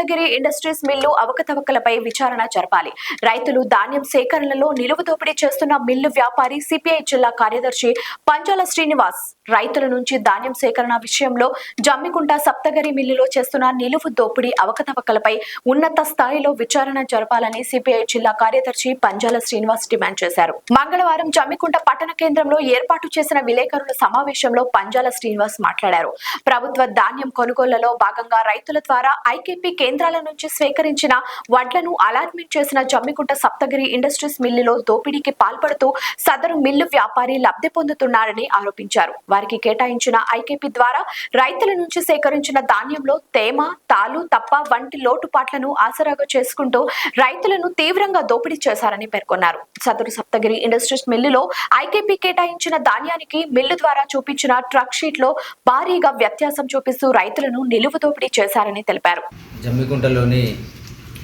Saptagiri industries mill అవకతవకలపై విచారణ జరపాలి. రైతులు ధాన్యం సేకరణలో నిలువు దోపిడీ చేస్తున్న మిల్లు వ్యాపారి సిపిఐ జిల్లా కార్యదర్శి పంజాల శ్రీనివాస్ రైతుల నుంచి ధాన్యం సేకరణ విషయంలో జమ్మికుంట సప్తగిరి మిల్లులో చేస్తున్న నిలువు దోపిడీ అవకతవకలపై ఉన్నత స్థాయిలో విచారణ జరపాలని సిపిఐ జిల్లా కార్యదర్శి పంజాల శ్రీనివాస్ డిమాండ్ చేశారు. మంగళవారం జమ్మికుంట పట్టణ కేంద్రంలో ఏర్పాటు చేసిన విలేకరుల సమావేశంలో పంజాల శ్రీనివాస్ మాట్లాడారు. ప్రభుత్వ ధాన్యం కొనుగోళ్లలో భాగంగా రైతుల ద్వారా ఐకేపీ కేంద్రాల నుంచి స్వీకరించిన వడ్లను అలాట్మెంట్ చేసిన జమ్మికుంట సప్తగిరి ఇండస్ట్రీస్ మిల్లులో దోపిడీకి పాల్పడుతూ సదరు మిల్లు వ్యాపారి లబ్ధి పొందుతున్నారని ఆరోపించారు. వారికి కేటాయించిన ఐకేపీ ద్వారా రైతుల నుంచి సేకరించిన ధాన్యంలో తేమ, తాలు తప్ప వంటి లోటుపాట్లను ఆసరాగా చేసుకుంటూ రైతులను తీవ్రంగా దోపిడీ చేశారని పేర్కొన్నారు. సదరు సప్తగిరి ఇండస్ట్రీస్ మిల్లులో ఐకేపీ కేటాయించిన ధాన్యానికి మిల్లు ద్వారా చూపించిన ట్రక్ షీట్ లో భారీగా వ్యత్యాసం చూపిస్తూ రైతులను నిలువు దోపిడీ చేశారని తెలిపారు. జమ్మికుంటలోని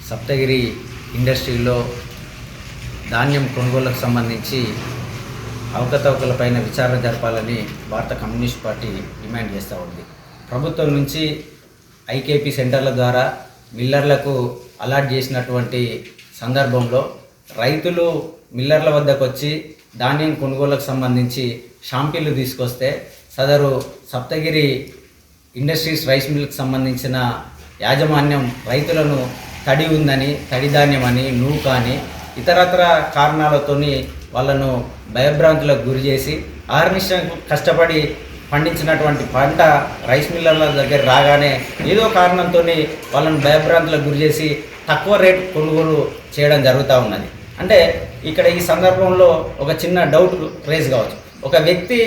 సప్తగిరి ఇండస్ట్రీలో ధాన్యం కొనుగోలుకు సంబంధించి అవకతవకలపైన విచారణ జరపాలని భారత కమ్యూనిస్ట్ పార్టీ డిమాండ్ చేస్తూ ఉంది. ప్రభుత్వం నుంచి ఐకేపీ సెంటర్ల ద్వారా మిల్లర్లకు అలాట్ చేసినటువంటి సందర్భంలో రైతులు మిల్లర్ల వద్దకు వచ్చి ధాన్యం కొనుగోలుకు సంబంధించి షాంపిల్లు తీసుకొస్తే సదరు సప్తగిరి ఇండస్ట్రీస్ రైస్ మిల్కి సంబంధించిన యాజమాన్యం రైతులను తడి ఉందని, తడి ధాన్యం అని, నూక అని ఇతరత్ర కారణాలతోని వాళ్ళను భయభ్రాంతులకు గురి చేసి ఆర్నిష్టం కష్టపడి పండించినటువంటి పంట రైస్ మిల్లర్ల దగ్గర రాగానే ఏదో కారణంతో వాళ్ళను భయభ్రాంతులకు గురి చేసి తక్కువ రేటు కొనుగోలు చేయడం జరుగుతూ ఉన్నది. అంటే ఇక్కడ ఈ సందర్భంలో ఒక చిన్న డౌట్ రేజ్ కావచ్చు. ఒక వ్యక్తి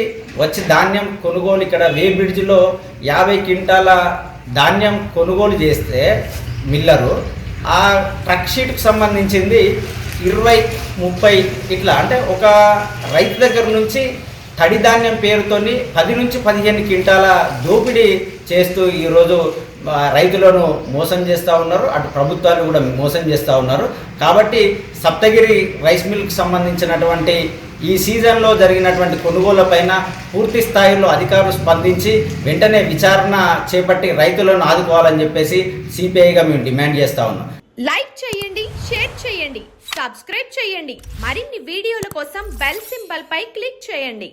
వచ్చి ధాన్యం కొనుగోలు ఇక్కడ వే బ్రిడ్జ్లో 50 క్వింటాల ధాన్యం కొనుగోలు చేస్తే మిల్లరు ఆ ట్రక్ షీట్కి సంబంధించింది 20-30 ఇట్లా, అంటే ఒక రైతు దగ్గర నుంచి తడి ధాన్యం పేరుతోని 10 నుంచి 15 క్వింటాల దోపిడీ చేస్తూ ఈరోజు రైతులను మోసం చేస్తూ ఉన్నారు, అటు ప్రభుత్వాలు కూడా మోసం చేస్తూ ఉన్నారు. కాబట్టి సప్తగిరి రైస్ మిల్కి సంబంధించినటువంటి ఈ సీజన్లో జరిగినటువంటి కొనుగోళ్లపైన పూర్తి స్థాయిలో అధికారులు స్పందించి వెంటనే విచారణ చేపట్టి రైతులను ఆదుకోవాలని చెప్పేసి సిపిఐగా మేము డిమాండ్ చేస్తూ ఉన్నాం. లైక్ చేయండి, షేర్ చేయండి, సబ్స్క్రైబ్ చేయండి. మరిన్ని వీడియోల కోసం బెల్ సింబల్ పై క్లిక్ చేయండి.